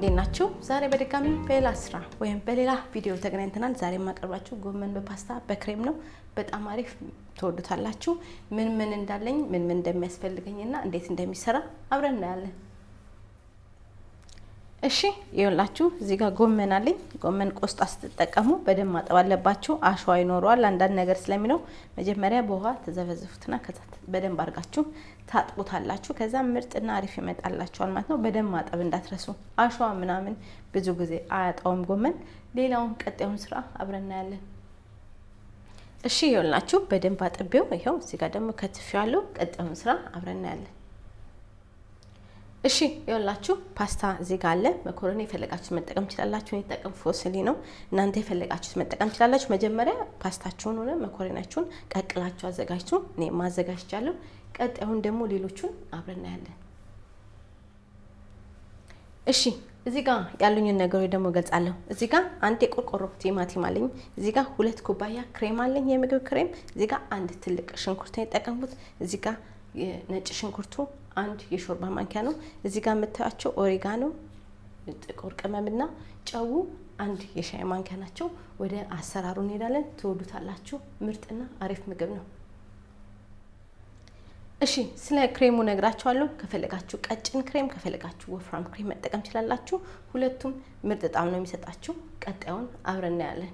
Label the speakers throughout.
Speaker 1: እንዴናችሁ? ዛሬ በድጋሚ በሌላ ስራ ወይም በሌላ ቪዲዮ ተገናኝተናል። ዛሬ ማቀርባችሁ ጎመን በፓስታ በክሬም ነው። በጣም አሪፍ ተወዱታላችሁ። ምን እንዳለኝ ምን እንደሚያስፈልገኝና እንዴት እንደሚሰራ አብረን እናያለን። እሺ ይኸውላችሁ እዚህ ጋር ጎመን አለኝ። ጎመን ቆስጣ ስትጠቀሙ በደንብ ማጠብ አለባችሁ። አሸዋ ይኖረዋል አንዳንድ ነገር ስለሚነው መጀመሪያ በውሃ ተዘፈዝፉትና ከዛ በደንብ አርጋችሁ ታጥቡታላችሁ። ከዛ ምርጥና አሪፍ ይመጣላችኋል ማለት ነው። በደንብ ማጠብ እንዳትረሱ። አሸዋ ምናምን ብዙ ጊዜ አያጣውም ጎመን። ሌላውን ቀጣዩን ስራ አብረን እናያለን። እሺ ይኸውላችሁ በደንብ አጥቤው ይሄው እዚህ ጋር ደግሞ ከትፌዋለሁ። ቀጣዩን ስራ አብረን እናያለን። እሺ ይኸውላችሁ ፓስታ እዚህ ጋር አለ። መኮረኒ የፈለጋችሁ መጠቀም ትችላላችሁ። እኔ ተጠቀም ፎስሊ ነው። እናንተ የፈለጋችሁ መጠቀም ትችላላችሁ። መጀመሪያ ፓስታችሁን ሆነ መኮረኒያችሁን ቀቅላችሁ አዘጋጅቱ። እኔ ማዘጋጅቻለሁ። ቀጣዩን ደግሞ ሌሎቹን አብረን እናያለን። እሺ እዚህ ጋር ያሉኝን ነገሮች ደግሞ ገልጻለሁ። እዚህ ጋር አንድ የቆርቆሮ ቲማቲም አለኝ። እዚህ ጋር 2 ኩባያ ክሬም አለኝ፣ የምግብ ክሬም። እዚህ ጋር አንድ ትልቅ ሽንኩርት ነው የተጠቀምኩት። እዚህ ጋር ነጭ ሽንኩርቱ አንድ የሾርባ ማንኪያ ነው። እዚህ ጋር የምታያቸው ኦሪጋኖ፣ ጥቁር ቅመምና ጨው አንድ የሻይ ማንኪያ ናቸው። ወደ አሰራሩ እንሄዳለን። ትወዱታላችሁ። ምርጥና አሪፍ ምግብ ነው። እሺ ስለ ክሬሙ ነግራችኋለሁ። ከፈለጋችሁ ቀጭን ክሬም ከፈለጋችሁ ወፍራም ክሬም መጠቀም ትችላላችሁ። ሁለቱም ምርጥ ጣዕም ነው የሚሰጣችሁ። ቀጣዩን አብረን እናያለን።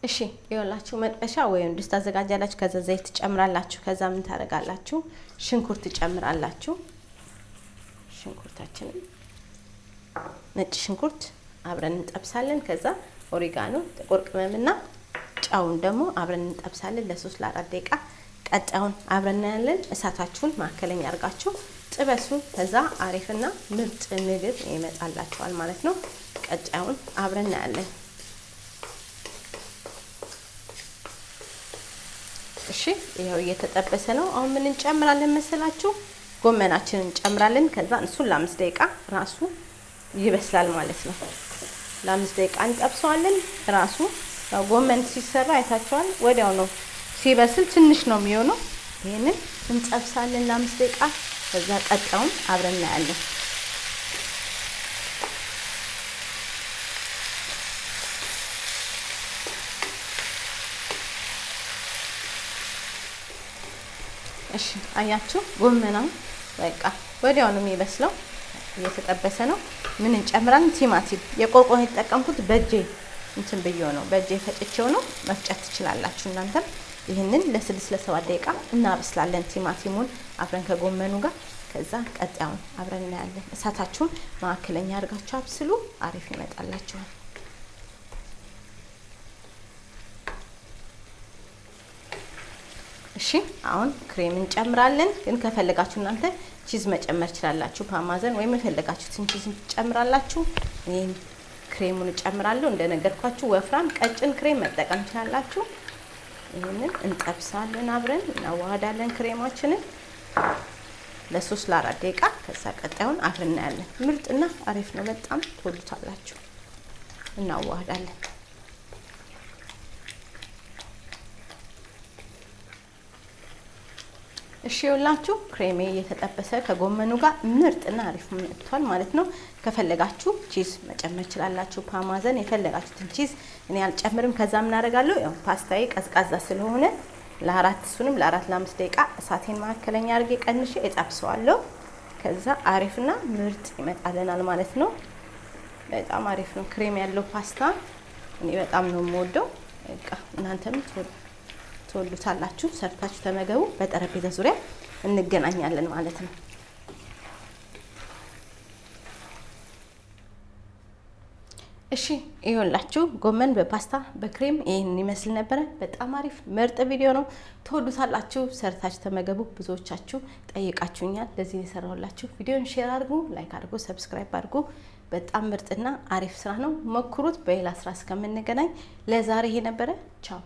Speaker 1: እሺ ይኸውላችሁ መጥበሻ ወይም ድስት አዘጋጃላችሁ። ከዛ ዘይት ትጨምራላችሁ። ከዛ ምን ታረጋላችሁ? ሽንኩርት ትጨምራላችሁ። ሽንኩርታችንን ነጭ ሽንኩርት አብረን እንጠብሳለን። ከዛ ኦሪጋኖ፣ ጥቁር ቅመምና ጫውን ደግሞ አብረን እንጠብሳለን ለ3 ለ4 ደቂቃ። ቀጣዩን አብረን እናያለን። እሳታችሁን ማከለኛ አርጋችሁ ጥበሱ። ከዛ አሪፍና ምርጥ ምግብ ይመጣላችኋል ማለት ነው። ቀጣዩን አብረን እናያለን። እሺ ይሄው እየተጠበሰ ነው። አሁን ምን እንጨምራለን መሰላችሁ? ጎመናችንን እንጨምራለን። ከዛ እሱን ለ5 ደቂቃ ራሱ ይበስላል ማለት ነው። ለ5 ደቂቃ እንጠብሰዋለን። ራሱ ያው ጎመን ሲሰራ አይታችኋል፣ ወዲያው ነው ሲበስል ትንሽ ነው የሚሆነው። ይሄንን እንጠብሳለን ለ5 ደቂቃ። ከዛ ቀጣውን አብረን እናያለን። እሺ አያችሁ ጎመናው በቃ ወዲያው ነው የሚበስለው። እየተጠበሰ ነው። ምን እንጨምራለን? ቲማቲም የቆርቆሮ የተጠቀምኩት በእጄ እንትን ብየው ነው፣ በእጄ ፈጭቼው ነው። መፍጨት ትችላላችሁ እናንተ። ይሄንን ለ6 ለ7 ደቂቃ እናበስላለን ቲማቲሙን አብረን ከጎመኑ ጋር። ከዛ ቀጣዩን አብረን እናያለን። እሳታችሁን ማዕከለኛ አድርጋችሁ አብስሉ። አሪፍ ይመጣላችኋል። እሺ አሁን ክሬም እንጨምራለን። ግን ከፈለጋችሁ እናንተ ቺዝ መጨመር ትችላላችሁ። ፓርሜዛን ወይም የፈለጋችሁትን ቺዝ ትጨምራላችሁ። እኔ ክሬሙን እጨምራለሁ። እንደነገርኳችሁ ወፍራም ቀጭን ክሬም መጠቀም ትችላላችሁ። ይሄንን እንጠብሳለን፣ አብረን እናዋሃዳለን ክሬማችንን ለ3 ለ4 ደቂቃ። ከዛ ቀጣዩን አብረን እናያለን። ምርጥና አሪፍ ነው። በጣም ትወዱታላችሁ። እናዋሃዳለን። እሺ ይኸውላችሁ ክሬሜ እየተጠበሰ ከጎመኑ ጋር ምርጥና አሪፍ መጥቷል ማለት ነው። ከፈለጋችሁ ቺዝ መጨመር ትችላላችሁ። ፓርሜዛን የፈለጋችሁትን ቺዝ። እኔ አልጨምርም። ከዛ ምን አደርጋለሁ? ያው ፓስታዬ ቀዝቃዛ ስለሆነ እሱንም ለ4 ለ5 ደቂቃ እሳቴን ማዕከለኛ አድርጌ ቀንሼ እጠብሰዋለሁ። ከዛ አሪፍና ምርጥ ይመጣልናል ማለት ነው። በጣም አሪፍ ነው። ክሬም ያለው ፓስታ እኔ በጣም ነው የምወደው። በቃ እናንተም ትወዱታላችሁ። ሰርታችሁ ተመገቡ። በጠረጴዛ ዙሪያ እንገናኛለን ማለት ነው። እሺ ይኸውላችሁ ጎመን በፓስታ በክሬም ይሄንን ይመስል ነበር። በጣም አሪፍ ምርጥ ቪዲዮ ነው። ትወዱታላችሁ። ሰርታችሁ ተመገቡ። ብዙዎቻችሁ ጠይቃችሁኛል። ለዚህ የሰራሁላችሁ ቪዲዮን ሼር አድርጉ፣ ላይክ አድርጉ፣ ሰብስክራይብ አድርጉ። በጣም ምርጥና አሪፍ ስራ ነው። ሞክሩት። በሌላ ስራ እስከምንገናኝ ለዛሬ ይሄ ነበረ። ቻው።